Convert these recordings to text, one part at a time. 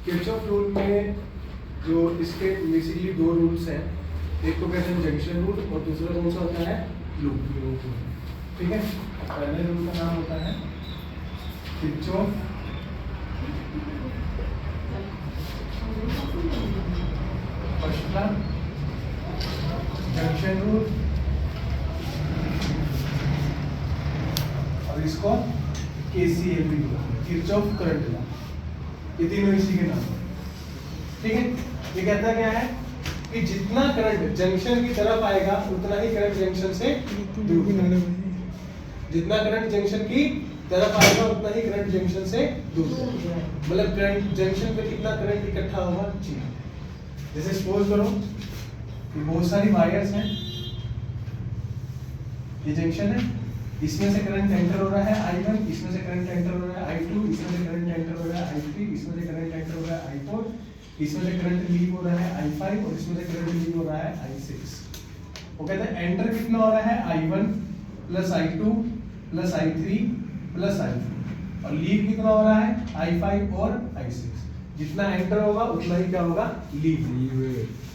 Kirchhoff rule में जो इसके बेसिकली दो रूल्स हैं, एक तो कहते हैं जंक्शन रूल और दूसरा कौन सा होता है, लूप रूल। ठीक है, पहले रूल का नाम होता है Kirchhoff first law, junction rule, और इसको केसीएल भी बोलते हैं, किरचॉफ करंट लॉ। ये तीनों इसी के नाम है। ठीक है, ये कहता क्या है कि जितना करंट जंक्शन की तरफ आएगा उतना ही करंट जंक्शन से दूर जाएगा। जितना करंट जंक्शन की तरफ आएगा उतना ही करंट जंक्शन से दूर जाएगा। मतलब करंट जंक्शन पे कितना करंट इकट्ठा होगा, जी। जैसे सपोज करो कि बहुत सारी वायर्स हैं, ये जंक्शन है, इसमें से करंट एंटर हो रहा है I1, इसमें से करंट एंटर हो रहा है I2, इसमें से करंट एंटर हो रहा है I3, इसमें से करंट एंटर हो रहा है I4, इसमें से करंट लीव हो रहा है I5 और इसमें से करंट लीव हो रहा है I6। वो कहते हैं एंटर कितना हो रहा है I1 plus I2 plus I3 plus I4, और लीव कितना हो रहा है I5 और I6। जितना एंटर होगा उतना ही क्या होगा, लीव।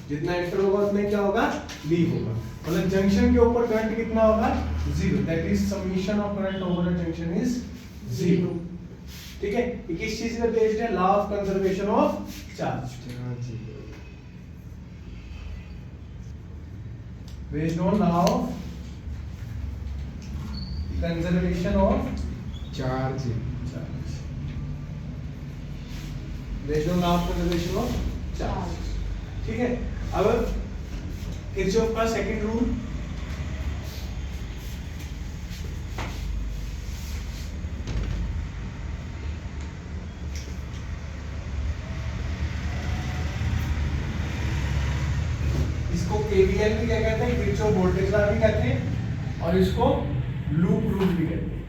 जितना एंटर होगा उतना ही क्या होगा, लीव होगा। मतलब जंक्शन के ऊपर करंट कितना होगा, zero. That is summation of current over the junction is zero. ठीक है, ये किस चीज पे बेस्ड है, law of conservation of charge, based on law of conservation of charge, based on law of conservation of charge. ठीक है, अब किरचॉफ का सेकंड रूल, इसको केवीएल भी क्या कहते हैं, किरचॉफ वोल्टेज लॉ भी कहते हैं, और इसको लूप रूल भी कहते हैं।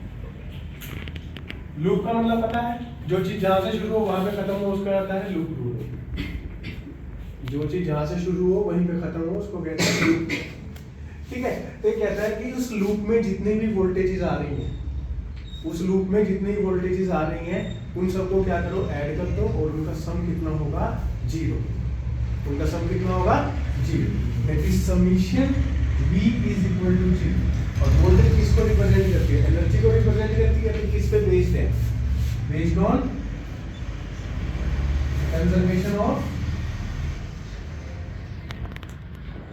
लूप का मतलब पता है, जो चीज जहां से शुरू हो वहां पे खत्म हो उसका कहता है लूप रूल। जो चीज जहां से शुरू हो वहीं पे खत्म हो उसको कहते हैं लूप। ठीक है, तो ये कहता है कि उस लूप में जितनी भी वोल्टेजेस आ रही हैं, उस लूप में जितनी वोल्टेजेस आ रही हैं उन सबको क्या करो, ऐड कर दो, और उनका सम कितना होगा, जीरो। उनका सम कितना होगा, zero. That is summation V is equal to zero. और वोल्टेज किसको रिप्रेजेंट करती है, एनर्जी को रिप्रेजेंट करती है। तो किस पे बेस्ड है, based on conservation of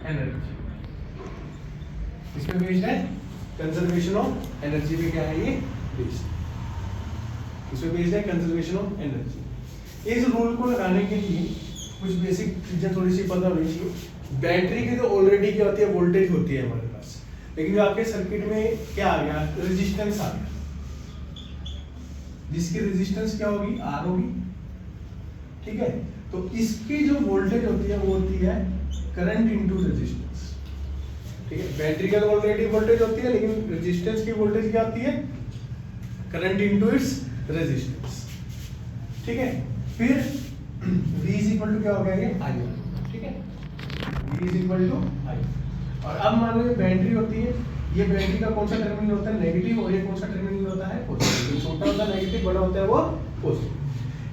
energy. इसमें बेस्ड है कंजर्वेशन ऑफ एनर्जी पे क्या है, ये बेस्ड। इसमें बेस्ड है कंजर्वेशन ऑफ एनर्जी। इस रूल को लगाने के लिए कुछ बेसिक चीजें थोड़ी सी पता होनी चाहिए। बैटरी की तो ऑलरेडी क्या होती है, वोल्टेज होती है हमारे पास, लेकिन जो आपके सर्किट में क्या आ गया, रेजिस्टेंस आ गया, जिसकी रेजिस्टेंस क्या होगी, R होगी। ठीक है, तो इसकी जो वोल्टेज होती है वो होती है करंट इनटू रेजिस्टेंस। ठीक है, बैटरी का तो ऑलरेडी वोल्टेज होती है, लेकिन रेजिस्टेंस की वोल्टेज क्या होती है, करंट इनटू इट्स रेजिस्टेंस। ठीक है, फिर V इज इक्वल टू क्या हो गया, ये I। ठीक है, V is equal to I। और अब मान लो ये बैटरी होती है, ये बैटरी का कौन सा टर्मिनल होता है, नेगेटिव, और ये कौन सा टर्मिनल होता है, पॉजिटिव। छोटा होता है नेगेटिव, बड़ा होता है वो पॉजिटिव।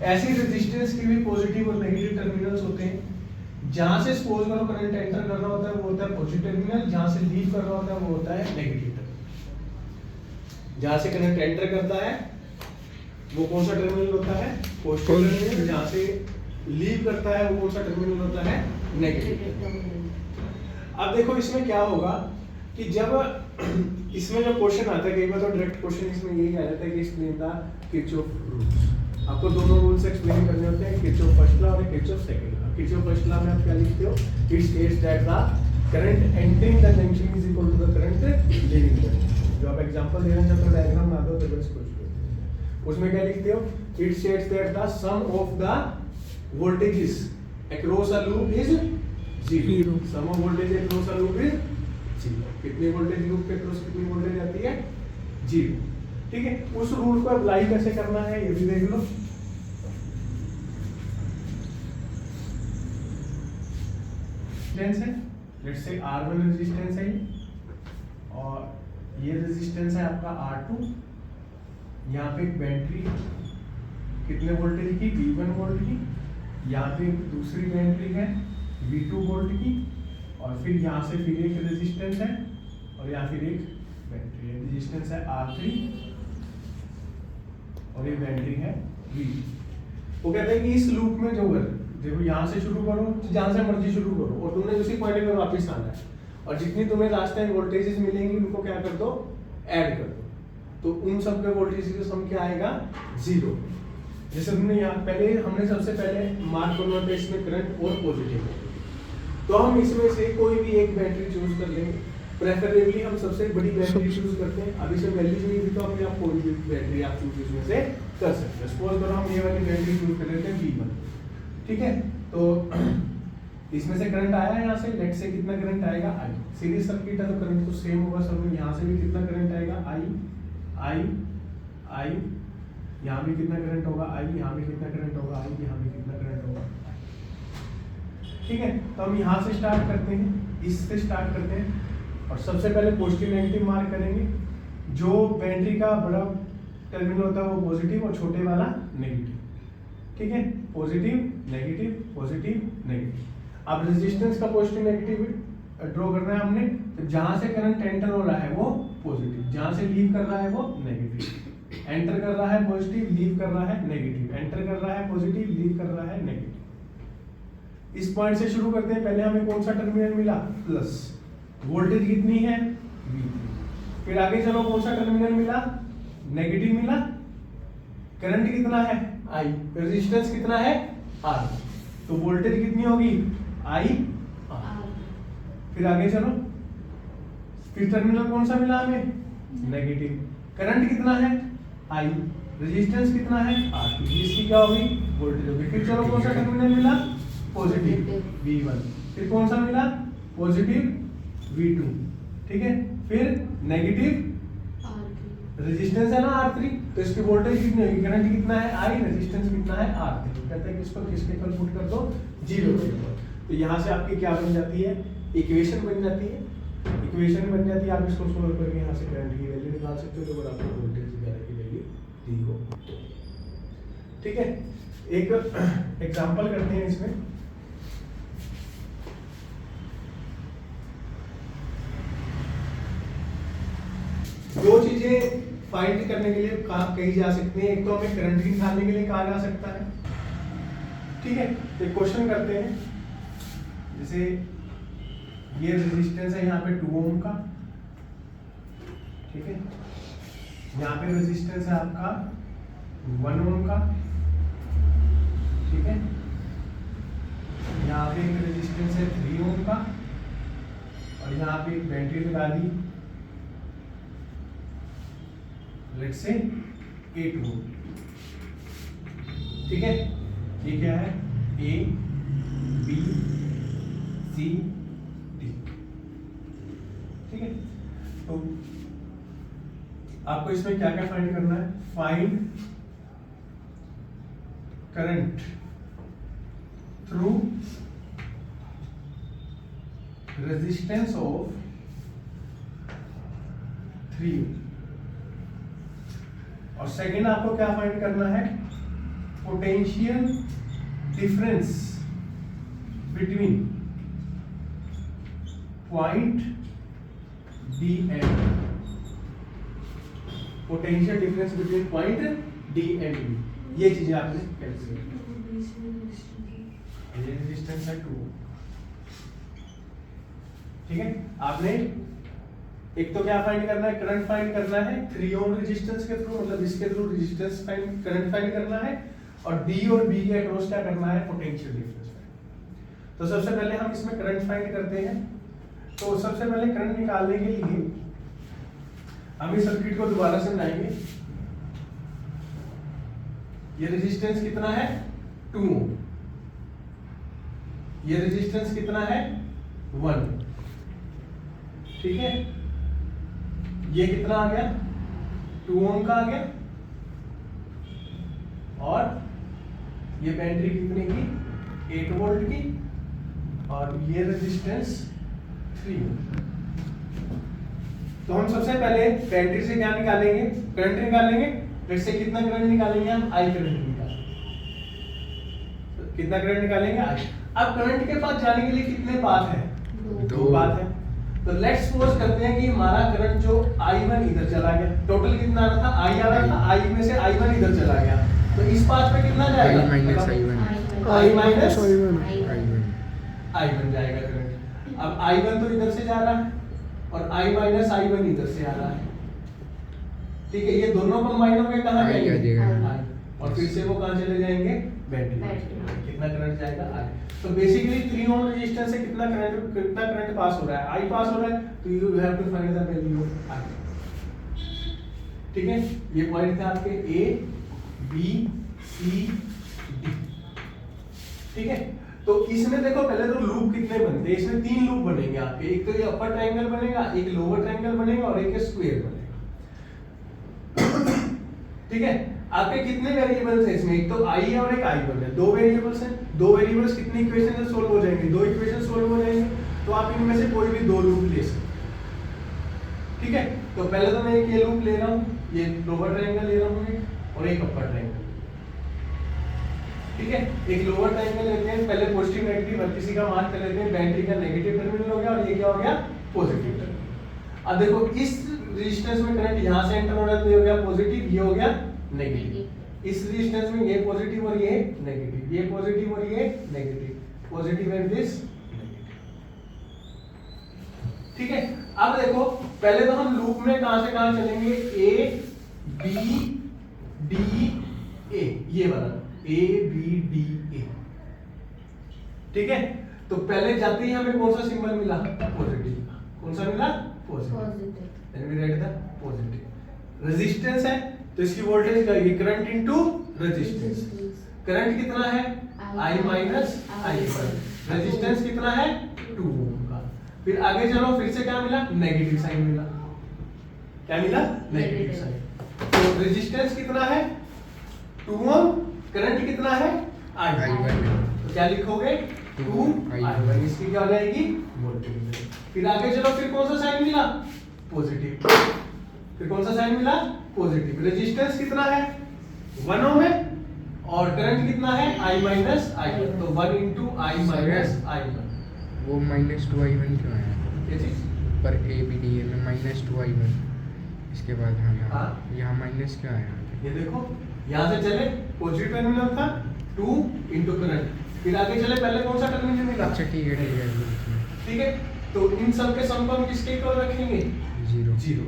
ऐसे रेजिस्टेंस के भी पॉजिटिव और नेगेटिव टर्मिनल्स होते हैं। जहां से सपोज करो करंट एंटर कर रहा होता है वो होता है पॉजिटिव टर्मिनल, जहां से लीव कर रहा होता है वो होता है नेगेटिव टर्मिनल। जहां से करंट एंटर करता है वो कौन सा टर्मिनल होता है, पॉजिटिव टर्मिनल। जहां से लीव करता है वो कौन सा टर्मिनल होता है, नेगेटिव टर्मिनल। अब देखो इसमें क्या होगा कि जब इसमें जो क्वेश्चन आता है, कई बार तो डायरेक्ट क्वेश्चन इसमें यही आ जाता है कि एक्सप्लेन द किरचॉफ रूल्स। आपको दोनों रूल्स एक्सप्लेन करने होते हैं, किरचॉफ फर्स्ट लॉ और Kirchhoff second law. Kirchhoff first law में आप क्या लिखते हो, it states that the current entering the junction is equal to the current leaving the junction. जो आप एग्जांपल देना चाहते हो डायग्राम बना दो तो बस कुछ उसमें क्या लिखते हो, it states that the sum of the voltages across a loop is zero. Sum of voltage across a loop is zero. कितनी वोल्टेज लूप के क्रॉस कितनी वोल्टेज आती है, जीरो। ठीक है, उस रूल को अप्लाई कैसे करना है ये भी देख लो। रेजिस्टेंस है, लेट्स से R1 रेजिस्टेंस है, और ये रेजिस्टेंस है आपका R2, यहाँ पे एक बैटरी कितने वोल्टेज की, V1 वोल्ट की, यहाँ पे एक दूसरी बैटरी है V2 वोल्ट की, और फिर यहाँ से फिर एक रेजिस्टेंस है और यहाँ फिर एक बैटरी है, रेजिस्टेंस है R3 और ये बैटरी है V। वो कहते हैं कि इस लूप में जो है, देखो यहाँ से शुरू करो, जहाँ से मर्जी शुरू करो, और तुमने उसी पॉइंट में वापस आना है, और जितनी तुम्हें लास्ट टाइम वोल्टेजेस मिलेंगी उनको क्या कर दो, ऐड कर दो, तो उन सब के वोल्टेज का सम क्या आएगा, 0। जैसे तुमने यहाँ पहले, हमने सबसे पहले मार्क करना था इसमें करंट और पॉजिटिव, तो हम इसमें से कोई भी एक बैटरी चूज कर लेंगे, प्रेफरेबली हम सबसे बड़ी बैटरी चूज करते हैं। अभी से वैल्यूज नहीं दी तो अपने आप कोई भी बैटरी आप चूज इसमें से कर सकते हैं। सपोज करो हम ये वाली बैटरी चूज कर लेते हैं V1, ठीक है, तो इसमें से करंट आया है, यहाँ से लेट से कितना करंट आएगा, I। सीरीज सर्किट है तो करंट तो सेम होगा सब में, यहाँ से भी कितना करंट आएगा, I, यहाँ भी कितना करंट होगा, I, यहाँ भी कितना करंट होगा, I, यहाँ भी कितना करंट होगा, ठीक है। तो हम यहाँ से स्टार्ट करते हैं, इससे स्टार्ट करते हैं, और सबसे पहले पॉजिटिव नेगेटिव मार्क करेंगे। जो बैटरी का बड़ा टर्मिनल होता है वो पॉजिटिव और छोटे वाला नेगेटिव, ठीक है, पॉजिटिव नेगेटिव पॉजिटिव नेगेटिव। अब रेजिस्टेंस का पॉजिटिव नेगेटिव ड्रॉ करना है हमने, तो जहां से करंट एंटर हो रहा है वो पॉजिटिव, जहां से लीव कर रहा है वो नेगेटिव। एंटर कर रहा है पॉजिटिव, लीव कर रहा है नेगेटिव, एंटर कर रहा है पॉजिटिव, लीव कर रहा है नेगेटिव। इस पॉइंट से शुरू करते हैं। पहले हमें कौन सा टर्मिनल मिला, प्लस, वोल्टेज कितनी है, V3। फिर आगे चलो, कौन सा टर्मिनल मिला, नेगेटिव मिला, करंट कितना है, I, रेजिस्टेंस कितना है, R, तो वोल्टेज कितनी होगी, I R। फिर आगे चलो, फिर टर्मिनल कौन सा मिला हमें, नेगेटिव, करंट कितना है, I, रेजिस्टेंस कितना है, R, इसकी क्या होगी, वोल्टेज होगी। फिर चलो कौन सा टर्मिनल मिला, पॉजिटिव, V1। फिर कौन सा मिला, पॉजिटिव, V2, ठीक है। फिर नेगेटिव, रेजिस्टेंस है ना R3, तो इसकी वोल्टेज कितनी होगी, करंट कितना है I, रेजिस्टेंस कितना है R3। कहते हैं कि इसको किसके इक्वल पुट कर दो, 0 के इक्वल। तो यहाँ से आपकी क्या बन जाती है, इक्वेशन बन जाती है, इक्वेशन बन जाती है। आप इसको सोल्व करके यहाँ से करंट की वैल्यू निकाल सकते हो, तो अगर आपको वोल्टेज वगैरह की वैल्यू दी हो, ठीक है। एक एग्जांपल करते हैं इसमें। दो चीजें फाइंड करने के लिए कही जा सकती हैं। एक तो हमें करंट निकालने के लिए कहा जा सकता है, ठीक है। तो एक क्वेश्चन करते हैं, जैसे ये रेजिस्टेंस है यहाँ पे 2 ओम का, ठीक है, यहाँ पे रेजिस्टेंस है आपका 1 ओम का, ठीक है, यहाँ पे एक रेजिस्टेंस है 3 ओम का, और यहाँ पे एक बैटरी लगा दी, लेट्स से 8 वोल्ट, ठीक है। ये क्या है, A, B, C, D, ठीक है। तो आपको इसमें क्या क्या फाइंड करना है, find current through resistance of 3 ohm, और सेकेंड आपको क्या फाइंड करना है, potential difference between point D and B, potential difference between point D and B. ये चीजें आपने कैलकुलेट, ये रेजिस्टेंस है 2, ठीक है। आपने एक तो क्या फाइंड करना है, करंट फाइंड करना है 3 ओम रेजिस्टेंस के थ्रू, मतलब इसके through resistance find, current find करना है, और D और B के अक्रॉस क्या करना है, पोटेंशियल डिफरेंस फाइंड। तो सबसे पहले हम इसमें करंट फाइंड करते हैं। तो सबसे पहले करंट निकालने के लिए हम इस सर्किट को दोबारा से बनाएंगे। ये रेजिस्टेंस कितना है, 2 ओम, ये रेजिस्टेंस कितना है, 1, ठीक है। ये कितना आ गया, 2 ओम का आ गया, और ये बैटरी कितने की, 8 वोल्ट की, और ये रेजिस्टेंस 3 ओम। तो हम सबसे पहले बैटरी से क्या निकालेंगे, करंट निकालेंगे। फिर से कितना करंट निकालेंगे हम, आई करंट निकालेंगे। तो कितना करंट निकालेंगे, आई। अब करंट के पास जाने के लिए कितने पाथ है, दो पाथ है। तो लेट्स सपोज करते हैं कि हमारा करंट जो I1 इधर चला गया, टोटल कितना आ रहा था, I आ रहा था, I में से I1 इधर चला गया, तो इस पाथ पे कितना जाएगा, I माइनस I1 जाएगा करंट। अब I1 तो इधर से जा रहा है और I माइनस I1 इधर से आ रहा है, ठीक है। ये दोनों कंबाइन होकर कहाँ जाएंगे, I, और फिर से वो कहाँ चले जाएंगे, बैटरी में। कितना करंट जाएगा, I। तो बेसिकली 3 ओम रेजिस्टेंस से कितना करंट पास हो रहा है, I पास हो रहा है, तो you have to find the value of I। ठीक है, ये पॉइंट थे आपके A B C D। ठीक है, तो इसमें देखो पहले तो लूप कितने बनते हैं, इसमें 3 लूप बनेंगे आपके, एक तो ये अपर ट्रायंगल बनेगा, एक लोअर ट्रायंगल बनेगा और एक स्क्वायर बनेगा। ठीक है, आपके कितने वेरिएबल्स हैं इसमें, एक तो I है और एक I1 है, 2 वेरिएबल्स हैं। 2 वेरिएबल्स कितनी इक्वेशन से सोल्व हो जाएंगे, 2 इक्वेशन सोल्व हो जाएंगे, तो आप इनमें से कोई भी 2 लूप ले सकते हैं। ठीक है, तो पहले तो मैं एक ये लूप ले रहा हूँ, ये लोअर ट्रायंगल ले रहा हूँ और एक अपर ट्रायंगल। ठीक है, एक लोअर ट्रायंगल लेते हैं, पहले पॉजिटिव नेगेटिव हर किसी का मार्क कर लेते हैं। बैटरी का नेगेटिव टर्मिनल हो गया और ये क्या हो गया, पॉजिटिव टर्मिनल। अब देखो इस रेजिस्टेंस में करंट यहां से एंटर हो रहा है, तो ये हो गया पॉजिटिव, ये हो गया नेगेटिव। इस रेजिस्टेंस में ये पॉजिटिव और ये नेगेटिव, ये पॉजिटिव और ये negative, positive and this negative. ठीक है, अब देखो पहले तो हम लूप में कहां से कहां चलेंगे, A B D A, ये वाला A B D A। ठीक है, तो पहले जाते ही हमें कौन सा सिंबल मिला, पॉजिटिव। कौन सा मिला, positive. Then we write the positive. Resistance है तो इसकी वोल्टेज का ये करंट इनटू रेजिस्टेंस। करंट कितना है, I माइनस I1। रेजिस्टेंस कितना है, 2 ओम का। फिर आगे चलो, फिर से क्या मिला, नेगेटिव साइन मिला। क्या मिला, नेगेटिव साइन। तो रेजिस्टेंस कितना है, 2 ओम, करंट कितना है, I1। तो क्या लिखोगे, 2I1। इसकी क्या हो जाएगी, वोल्टेज। फिर आगे चलो, फिर कौन सा साइन मिला, पॉजिटिव। फिर कौन सा साइन मिला, पॉजिटिव। रेजिस्टेंस कितना है, 1 ओम है और करंट कितना है, I माइनस I1। तो 1 into I माइनस I1। वो -2I1 क्यों आया, ये चीज पर ABDA में -2I1, इसके बाद हम यहाँ माइनस क्यों आया, ये देखो यहाँ से चले, पॉजिटिव टर्मिनल था 2 into करंट, फिर आगे चले, पहले कौन सा टर्मिनल मिला, अच्छा ठीक है ठीक है। तो इन सब के सम को हम किसके इक्वल रखेंगे, 0।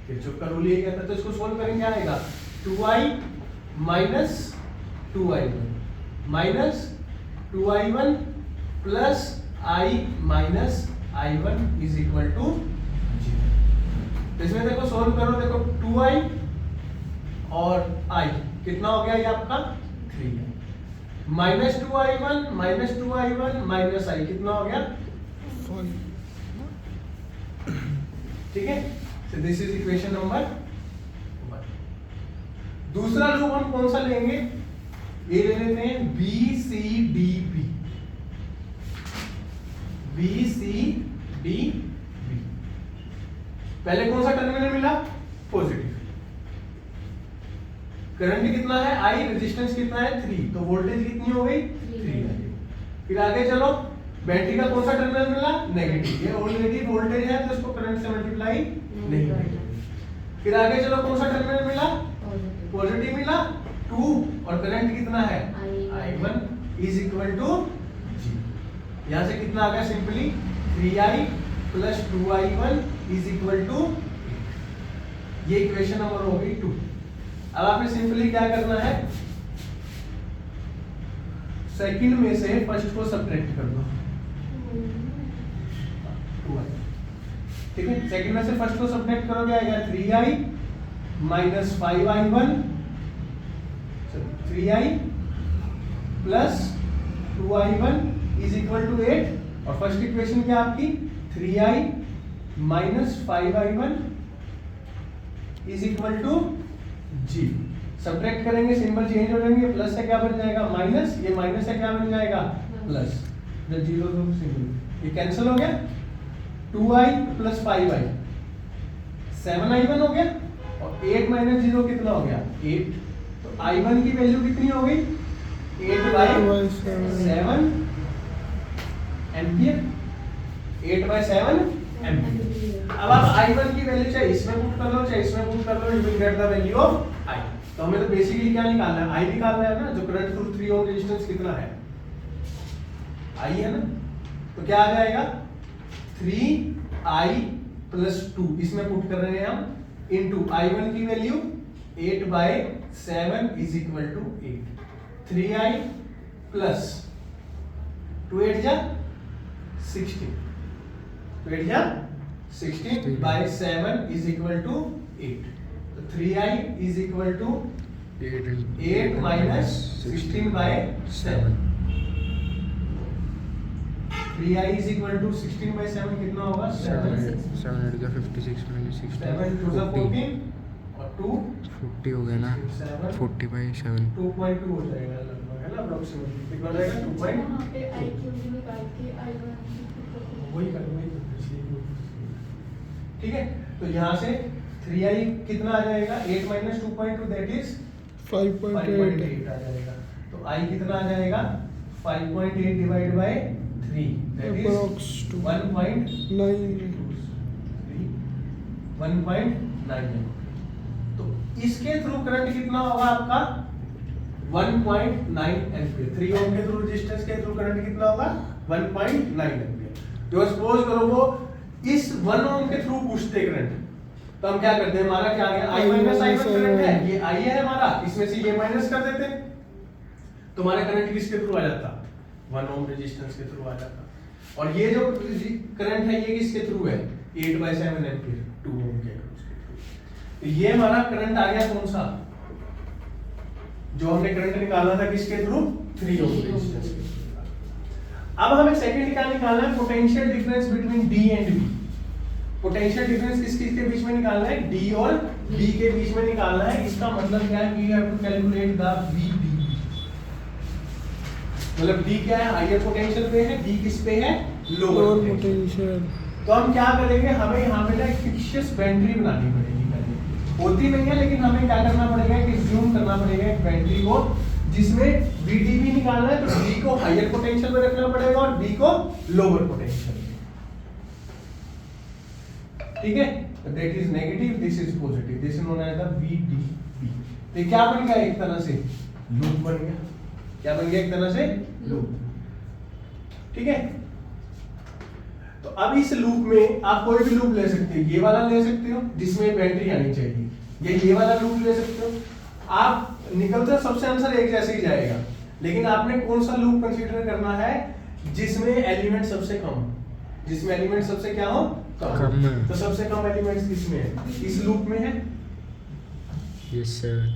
किरचॉफ का रूल ये कहता है, तो इसको सोल्व करेंगे, क्या आएगा, 2I minus 2I1 minus 2I1 plus I minus I1 is equal to 0। इसमें देखो सोल्व करो, देखो 2I और I कितना हो गया, ये आपका 3 है। Minus 2I1 minus 2I1 minus I कितना हो गया, 5। ठीक है, so this is equation number 1। दूसरा लूप हम कौन सा लेंगे, ये ले लेते हैं B C D B। B C D B, पहले कौन सा टर्मिनल मिला, पॉजिटिव। करंट कितना है, I, रेजिस्टेंस कितना है, 3, तो वोल्टेज कितनी हो गई, 3 है। फिर आगे चलो, बैटरी का कौन सा टर्मिनल मिला, नेगेटिव। ये ऑलरेडी वोल्टेज है तो इसको करंट से मल्टीप्लाई नहीं करेंगे। फिर आगे चलो, कौन सा टर्मिनल मिला, पॉजिटिव मिला, 2 और करंट कितना है, I1 इज इक्वल टू 0। यहां से कितना आ गया, simply 3I plus 2I1 is equal to 8। ये इक्वेशन नंबर हो गई 2। अब आपने सिंपली क्या करना है, सेकंड में से फर्स्ट को सब्ट्रैक्ट कर दो, 2I। ठीक है, सेकंड में से फर्स्ट को सब्ट्रैक्ट करोगे, आएगा 3I minus 5I1, 3I plus 2I1 is equal to 8। और फर्स्ट इक्वेशन क्या आपकी, 3I minus 5I1 is equal to 0। Subtract करेंगे, सिंबल चेंज हो जाएंगे, प्लस से क्या बन जाएगा, माइनस, ये माइनस से क्या बन जाएगा, प्लस। जब 0 तो सिंबल ये कैंसिल हो गया, 2I प्लस 5I 7I1 हो गया और 8 माइनस 0 कितना हो गया 8। तो I1 की वैल्यू कितनी हो गई 8/7 एम्पियर, 8/7 एम्पियर। अब आप I1 की वैल्यू चाहे इसमें पुट कर लो चाहे इसमें पुट कर लो, you will get the value of I। तो हमें तो बेसिकली क्या निकालना है I निकालना है ना, जो करंट थ्रू 3 ओम रेजिस्टेंस कितना है I है ना। तो क्या आ जाएगा 3I + 2 इसमें पुट कर रहे हैं हम इनटू I1 की वैल्यू 8/7 = 8। 3I + 2 8 जा 16, 2 8 जा 16/7 = 8। तो 3I = 8 minus 16/7। 3I = 16/7 कितना होगा 7 7 का 56 minus 16 7 2 सा 14 और 2 40 हो गया ना 40/7 2.2 हो जाएगा लगभग, है ना अप्रोक्सीमेटली कितना हो जाएगा 2. वहाँ पे I क्यूब निकाल के I1 वही कर ठीक है। तो यहाँ से 3I कितना आ जाएगा 8 minus 2.2 दैट इज 5.8 आ जाएगा। तो I कितना आ जाएगा 5.8 डिवाइड बाय 3 दैट इज 1.9। तो इसके थ्रू करंट कितना होगा आपका 1.9 एम्पियर। 3 ओम के थ्रू रेजिस्टेंस के थ्रू करंट कितना होगा 1.9 एम्पियर। तो सपोज करो वो इस 1 ओम के थ्रू पूछते करंट, तो हम क्या करते हैं हमारा क्या आ गया I माइनस I1 करंट है, ये I है हमारा, इसमें से ये माइनस कर देते हैं तो हमारा करंट किसके थ्रू आ जाता 1 ओम रेजिस्टेंस के थ्रू आ जाता। और ये जो करंट है ये किसके थ्रू है 8/7 एम्पियर 2 ओम के थ्रू। तो ये हमारा करंट आ गया कौन सा जो हमने करंट निकाला था किसके थ्रू 3 ओम रेजिस्टेंस के थ्रू। अब हमें सेकंड क्या निकालना है potential difference between D and B। Potential difference किस किस के बीच में निकालना है D और B के बीच में निकालना है। इसका मतलब क्या है we have to calculate the VB। मतलब D क्या है हायर पोटेंशियल पे है, B किस पे है लोअर पोटेंशियल। तो हम क्या करेंगे हमें यहाँ पे ना एक फिक्शियस बैटरी बनानी पड़ेगी, पहले होती नहीं है लेकिन हमें क्या करना पड़ेगा कि ज़ूम करना पड़ेगा एक बैटरी को जिसमें VDB निकालना है। तो D को हायर पोटेंशियल में रखना पड़ेगा और B को लोअर पोटेंशियल में, ठीक है। That is negative, this is positive, this is known as the VDB। तो क्या बन गया एक तरह से लूप बन गया, क्या बन गया एक तरह से लूप, ठीक है। तो अब इस लूप में आप कोई भी लूप ले सकते हो, ये वाला ले सकते हो जिसमें बैटरी आनी चाहिए, या ये वाला लूप ले सकते हो। आप निकलते सबसे आंसर एक जैसे ही जाएगा, लेकिन आपने कौन सा लूप कंसीडर करना है जिसमें एलिमेंट सबसे कम, जिसमें एलिमेंट सबसे क्या हो कम। तो सबसे कम एलिमेंट्स किसमें है इस लूप में है, यस सर,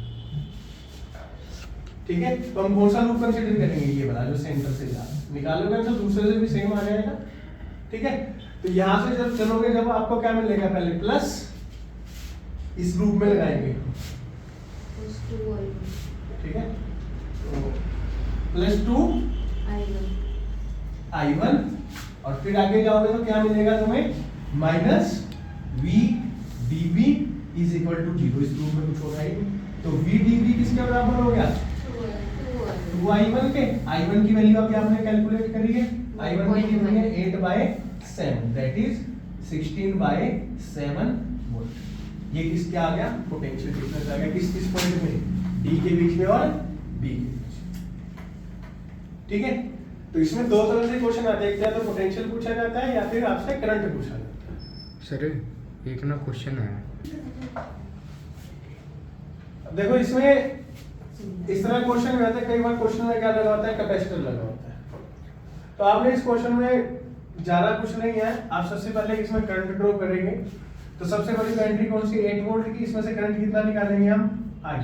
ठीक है। तो हम कौन सा लूप कंसीडर करेंगे ये वाला जो सेंटर से जा निकालोगे तो दूसरे से भी सेम आ जाएगा, ठीक है। तो यहां से जब चलोगे जब आपको क्या मिलेगा पहले प्लस इस लूप में लगाएंगे, ठीक है। तो +2 I1 और फिर आगे जाओगे तो क्या मिलेगा तुम्हें -VDB = 0। इस लूप में कुछ होगा ही नहीं, तो VDB किसके बराबर हो गया 2I1 के। I1 की वैल्यू अभी आपने कैलकुलेट करी है, I1 की वैल्यू है 8/7 दैट इज 16/7 वोल्ट। ये किसके आ गया पोटेंशियल डिफरेंस आ गया किस किस पॉइंट में D के बीच में और B के बीच में, ठीक है। तो इसमें दो तरह से क्वेश्चन आते हैं, एक या तो पोटेंशियल पूछा जाता है या फिर आपसे करंट पूछा जाता है। सर एक ना क्वेश्चन है, देखो इसमें इस तरह क्वेश्चन में आता है, कई बार क्वेश्चन में क्या लगा होता है कैपेसिटर लगा होता है। तो आपने इस क्वेश्चन में ज्यादा कुछ नहीं है, आप सबसे पहले इसमें करंट ड्रॉ करेंगे। तो सबसे बड़ी बैटरी कौन सी 8 वोल्ट की, इसमें से करंट कितना निकालेंगे हम I।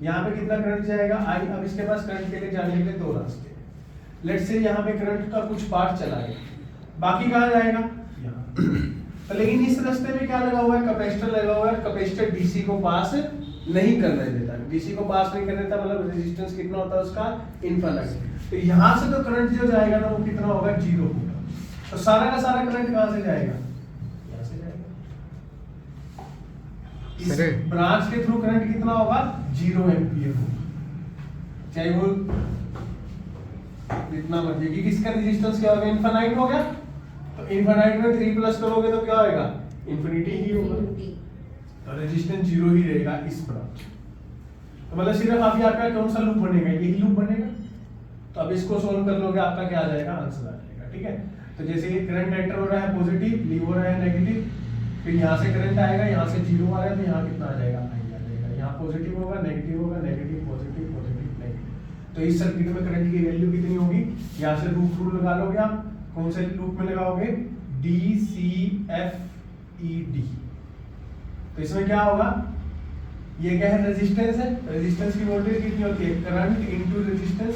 यहाँ पे कितना करंट जाएगा I। अब इसके पास करंट के लिए जाने के लिए दो रास्ते हैं। लेट्स से यहाँ पे करंट का कुछ पार्ट चला गया, बाकी कहाँ जाएगा यहाँ। लेकिन इस रास्ते में क्या लगा हुआ है कैपेसिटर लगा हुआ है, कैपेसिटर डीसी को पास नहीं करने देता, डीसी को पास नहीं करने देता मतलब रेजिस्टेंस कितना होता है उसका इनफिनिट। तो यहाँ से तो करंट जो जाएगा ना वो कितना होगा 0 होगा। तो सारा का सारा करंट कहाँ से जाएगा यहाँ से जाएगा, इस सर। ब्रांच के थ्रू करंट कितना होगा 0 एम्पियर होगा, चाहे वो जितना मर्जी, क्योंकि इसका रेजिस्टेंस क्या होगा इनफाइनाइट हो गया, तो इनफाइनाइट में 3 प्लस करोगे तो क्या होगा इन्फिनिटी ही होगा, तो रेजिस्टेंस 0 ही रहेगा इस ब्रांच। तो मतलब सिर्फ अभी आपका कौन सा लूप बनेगा, यही लूप बनेगा। तो अब इसको सोल्व कर लोगे आपका क्या आ जाएगा, आंसर आ जाएगा। ठीक है, तो जैसे ये करंट एंटर हो रहा है पॉजिटिव, लीव हो रहा है नेगेटिव, फिर यहाँ से करंट आएगा, यहाँ से 0 आ रहा है, तो यहाँ कितना आ जाएगा आई आ जाएगा, यहाँ पॉजिटिव होगा नेगेटिव होगा, नेगेटिव पॉजिटिव पॉजिटिव नेगेटिव। तो इस सर्किट में करंट की वैल्यू कितनी होगी, यहाँ से लूप रूल लगा लोगे आप, कौन से लूप में लगाओगे DCFED। तो इसमें क्या होगा, ये क्या है रेजिस्टेंस है, रेजिस्टेंस की वोल्टेज कितनी होती है current into resistance,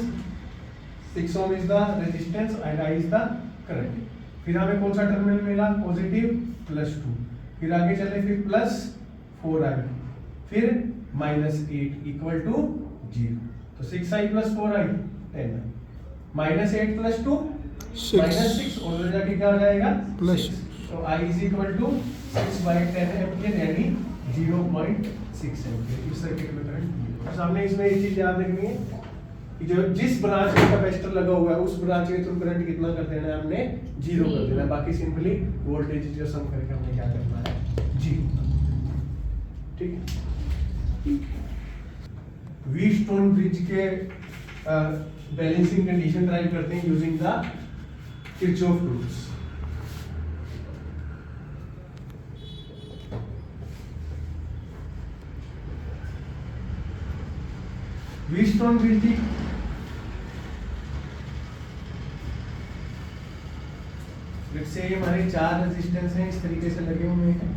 6 ohm is the resistance and I is the current. फिर हमें कौन सा टर्मिनल मिला पॉजिटिव +2, फिर आगे चले फिर +4I, फिर -8 इक्वल टू 0। तो 6I + 4I 10I, -8 + 2 -6, और उधर जाके क्या हो जाएगा प्लस 6। तो I is equal to 6/10 ampere यानी 0.6 एम्पियर इस सर्किट में करंट। और सामने इसमें एक चीज याद रखनी है कि जो जिस ब्रांच में कैपेसिटर लगा हुआ है उस ब्रांच के थ्रू करंट कितना कर देना है हमने 0 कर देना है, बाकी सिंपली वोल्टेज जो सम करके हमने क्या करना है 0। ठीक है, व्हीटस्टोन ब्रिज के बैलेंसिंग कंडीशन ड्राइव करते हैं using the Kirchhoff rules. Wheatstone bridge की से हमारे 4 रेजिस्टेंस हैं इस तरीके से लगे हुए हैं।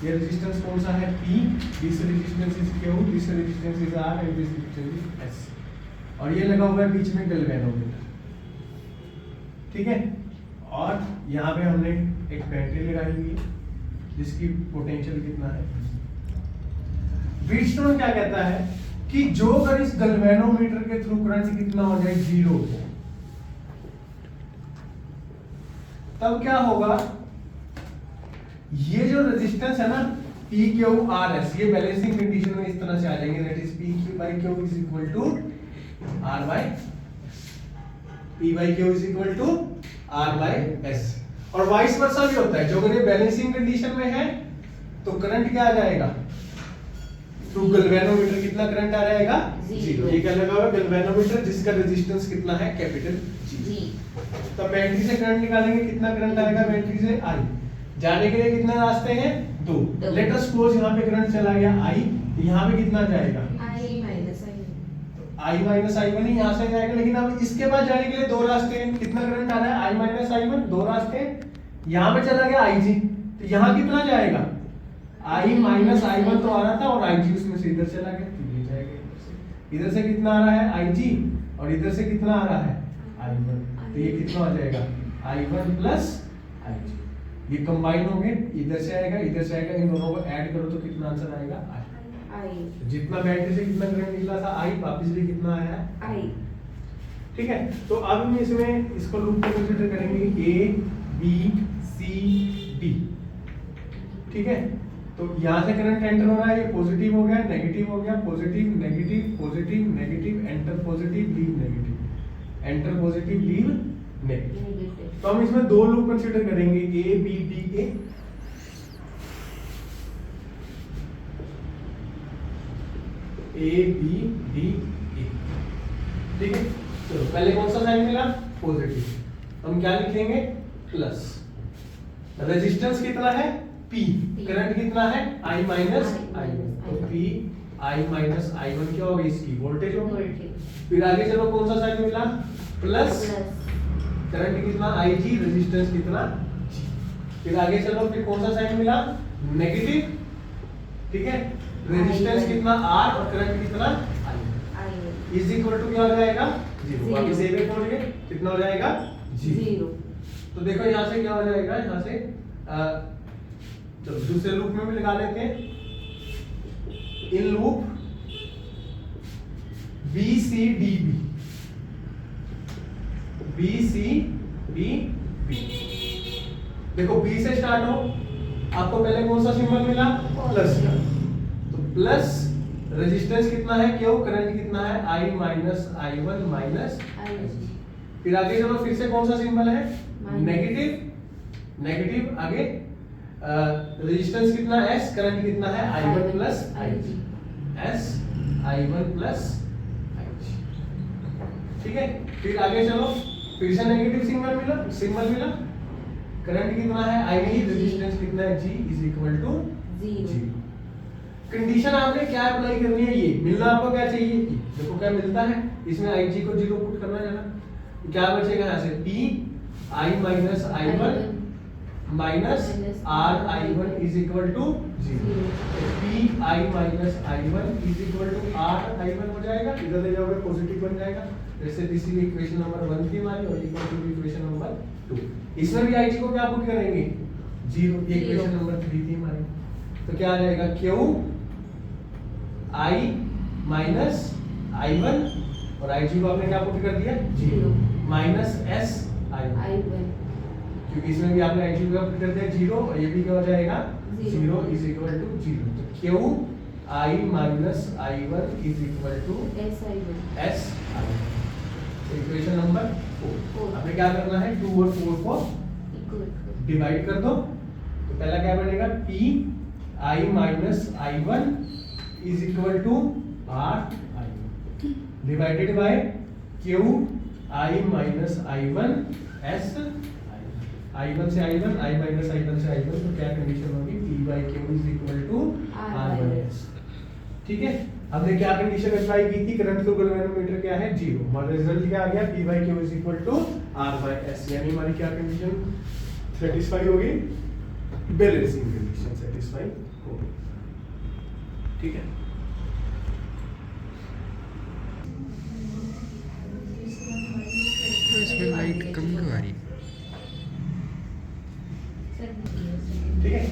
ये रेजिस्टेंस कौन सा है P, this resistance is Q, this resistance is R and this resistance is S, और ये लगा हुआ है बीच में गैल्वेनोमीटर। ठीक है, और यहाँ पे हमने एक बैटरी लगाई हुई है जिसकी पोटेंशियल कितना है। व्हीटस्टोन क्या कहता है कि जो अगर इस गैल्वेनोमीटर के थ्रू करंट कितना हो जाए 0, तब क्या होगा, ये जो रेजिस्टेंस है ना PQRS, ये बैलेंसिंग कंडीशन में इस तरह से आ जाएंगे, that is PQ/Q is equal to P/Q is equal to R/S। और वाइस वर्सा भी होता है, जो अगर ये बैलेंसिंग कंडीशन में है तो करंट क्या आ जाएगा थ्रू गैल्वेनोमीटर कितना करंट आ जाएगा 0। ये क्या लगा हुआ है गैल्वेनोमीटर जिसका रेजिस्टेंस कितना है कैपिटल G। तो बैटरी से करंट निकालेंगे, कितना करंट आएगा बैटरी से I, जाने के लिए कितने रास्ते हैं 2। लेट अस सपोज यहाँ पे करंट चला गया I, यहाँ पे कितना जाएगा I माइनस I1 ही यहाँ से जाएगा, लेकिन अब इसके बाद जाने के लिए 2 रास्ते हैं, कितना करंट आ रहा है I माइनस I1, 2 रास्ते हैं। यहाँ पे चला गया IG, तो यहाँ कितना जाएगा I माइनस I1 तो आ रहा था और IG उसमें से इधर चला गया, तो ये जाएगा इधर से कितना आ रहा है IG, और इधर से कितना आ रहा है I1, तो ये कितना हो जाएगा I1 प्लस IG, ये कंबाइन हो गए, इधर से आएगा इधर से आएगा, इन दोनों को ऐड करो तो कितना आंसर आएगा I। जितना बैटरी से कितना करंट निकला था I, वापस भी कितना आया है I। ठीक है, तो अब हम इसमें इसको लूप को कंसीडर करेंगे A B C D। ठीक है, तो यहाँ से करंट एंटर हो रहा है, ये पॉजिटिव हो गया नेगेटिव हो गया, positive negative positive negative, enter positive leave negative, enter positive leave negative. तो हम इसमें 2 लूप कंसीडर करेंगे A B D A। A B D A। ठीक है, चलो पहले कौन सा साइन मिला पॉजिटिव, हम क्या लिखेंगे प्लस। रेजिस्टेंस कितना है P, करंट कितना है I माइनस I1, तो P I माइनस I1 क्या होगी इसकी वोल्टेज होगी। फिर आगे चलो कौन सा साइन मिला प्लस, करंट कितना IG, रेजिस्टेंस कितना G। फिर आगे चलो फिर कौन सा साइन मिला नेगेटिव। ठीक है, रेजिस्टेंस कितना R और करंट कितना I इज इक्वल टू क्या हो जाएगा 0। वापस A पे पहुंच गए, कितना हो जाएगा 0। तो देखो यहाँ से क्या हो जाएगा, यहाँ से चलो दूसरे लूप में भी लगा लेते हैं। इन लूप BCDB, BCDB, देखो B से स्टार्ट हो आपको पहले कौन सा सिंबल मिला, प्लस का, तो प्लस रेजिस्टेंस कितना है क्यू, करंट कितना है I minus I1 minus IG। फिर आगे चलो, फिर से कौन सा सिंबल है, नेगेटिव, नेगेटिव आगे रेजिस्टेंस कितना S, करंट कितना है I1 plus IG, S I1 plus IG, ठीक है। फिर आगे चलो, फिर से नेगेटिव सिंबल मिला, करंट कितना है I, रेजिस्टेंस कितना है G is equal to 0। Condition आपने क्या अप्लाई करनी है, ये मिलना आपको क्या चाहिए, देखो क्या मिलता है, इसमें IG को 0 पुट करना है ना, क्या बचेगा यहाँ से P I minus I1 minus R I1 is equal to 0। P I minus I1 is equal to R I1 हो जाएगा, इधर ले जाओगे पॉजिटिव बन जाएगा, जैसे दिस इज इक्वेशन नंबर 1 थी हमारी और इक्वल टू इक्वेशन नंबर 2। इसमें भी IG को क्या पुट करेंगे 0, ये इक्वेशन नंबर 3 थी हमारी, तो क्या आ जाएगा Q I माइनस I1 और IG को आपने क्या पुट कर दिया 0 माइनस S I1, क्योंकि इसमें भी आपने IG को पुट कर दिया 0 और ये भी क्या हो जाएगा 0 इज इक्वल टू 0। तो Q I minus I1 is equal to S I1, equation number 4। आपने क्या करना है 2 और 4 को डिवाइड कर दो, तो पहला क्या बनेगा P I minus I1 is equal to R I1 divided by Q I minus I1 S I1 से I1, I माइनस I1 से I1, तो क्या कंडीशन होगी P by Q is equal to R by S, ठीक है। हमने क्या condition apply की थी, करंट थ्रू गैल्वेनोमीटर क्या है 0, हमारा रिजल्ट क्या आ गया P by Q is equal to R by S, यानी हमारी क्या कंडीशन सेटिस्फाई होगी, बैलेंसिंग कंडीशन सेटिस्फाई होगी, ठीक है। तो इसमें लाइट कम क्यों आ रही है? ठीक है,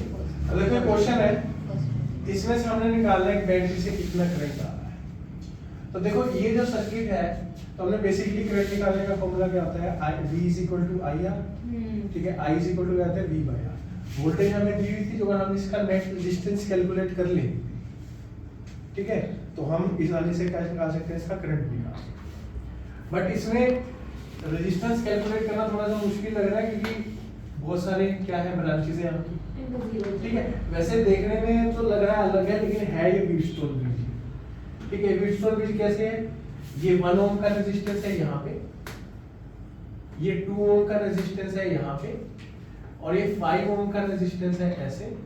अब देखो क्वेश्चन है, इसमें से हमने निकालना है बैटरी से कितना करंट आ रहा है। तो देखो ये जो सर्किट है, तो हमने बेसिकली करंट निकालने का फॉर्मूला क्या होता है V is equal to IR, ठीक है, I इज इक्वल टू क्या आता है V बाय R। वोल्टेज हमें दी हुई थी, जो अगर हम इसका नेट रेजिस्टेंस कैलकुलेट कर लें, ठीक है, तो हम इस वाले से क्या निकाल सकते हैं, इसका करंट निकाल सकते हैं। बट इसमें रेजिस्टेंस कैलकुलेट करना थोड़ा सा मुश्किल लग रहा है, क्योंकि बहुत सारे क्या है ब्रांचेस हैं यहाँ की, ठीक है। वैसे देखने में तो लग रहा है अलग है, लेकिन है ये व्हीटस्टोन ब्रिज, ठीक है। व्हीटस्टोन ब्रिज कैसे है, ये 1 ओम का रेजिस्टेंस है यहाँ पे, ये 2 ओम का रेजिस्टेंस है यहाँ पे, और ये 5 ओम का रेजिस्टेंस है ऐसे,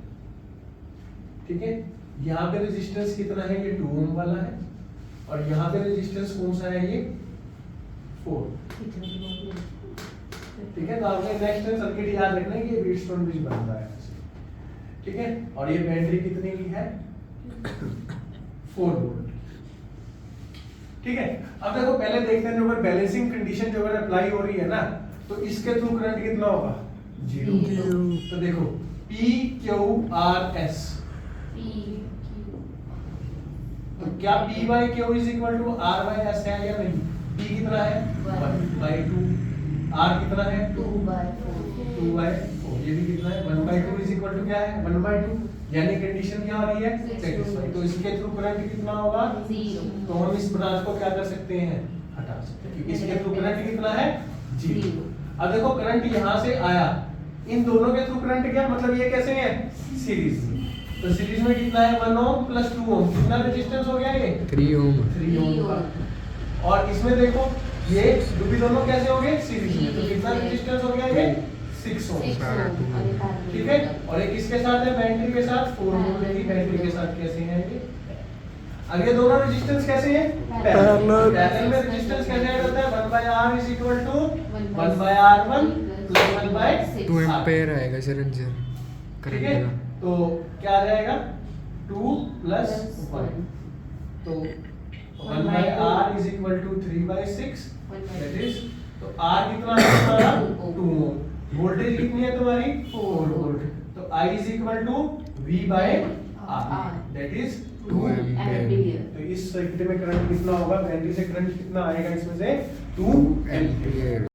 ठीक है। यहाँ पे रेजिस्टेंस कितना है, ये 2 ओम वाला है, और यहाँ पे रेजिस्टेंस कौन सा है, ये 4, ठीक है। तो आपने नेक्स्ट सर्किट याद रखना है कि ये व्हीटस्टोन ब्रिज बन रहा है, ठीक है। और ये बैटरी कितने की है 4 वोल्ट, ठीक है। अब देखो पहले देखते हैं, जो अगर बैलेंसिंग कंडीशन जो अगर अप्लाई हो रही है ना, तो इसके थ्रू करंट कितना होगा 0। तो देखो P Q R S, तो क्या P by Q is equal to R by S है या नहीं, P कितना है 1 by 2, R कितना है 2 by 4, ये भी कितना है 1 by 2 इज इक्वल टू क्या है 1 by 2, यानी कंडीशन क्या हो रही है सेटिस्फाई। तो इसके थ्रू करंट कितना होगा 0, तो हम इस ब्रांच को क्या कर सकते हैं, हटा सकते हैं, क्योंकि इसके थ्रू करंट कितना है 0। अब देखो करंट यहाँ से आया, इन दोनों के थ्रू करंट क्या, मतलब ये कैसे है सीरीज, तो सीरीज में कितना है 1 ओम प्लस 2 ओम, कितना रेजिस्टेंस हो गया ये 3 ओम का। और इसमें देखो ये भी दोनों कैसे हो गए सीरीज में, तो कितना रेजिस्टेंस हो गया ये 6 ओम, ठीक है। और एक किसके साथ है, बैटरी के साथ, 4 वोल्ट की बैटरी के साथ कैसे हैं ये। अब ये दोनों रेजिस्टेंस कैसे हैं पैरेलल, पैरेलल में रेजिस्टेंस कैसे ऐड होता है 1 by R is equal to 1 by R1 plus 1 by 2 ampere आएगा सर, ठीक है। तो क्या आ जाएगा 2 प्लस 1, तो 1 by R is equal to 3 by 6, that is, तो R कितना है हमारा 2 ओम, वोल्टेज कितनी है तुम्हारी 4 वोल्ट, तो I is equal to V by R, that is 2 ampere. तो इस सर्किट में करंट कितना होगा, बैटरी से करंट कितना आएगा इसमें से 2 एम्पीयर।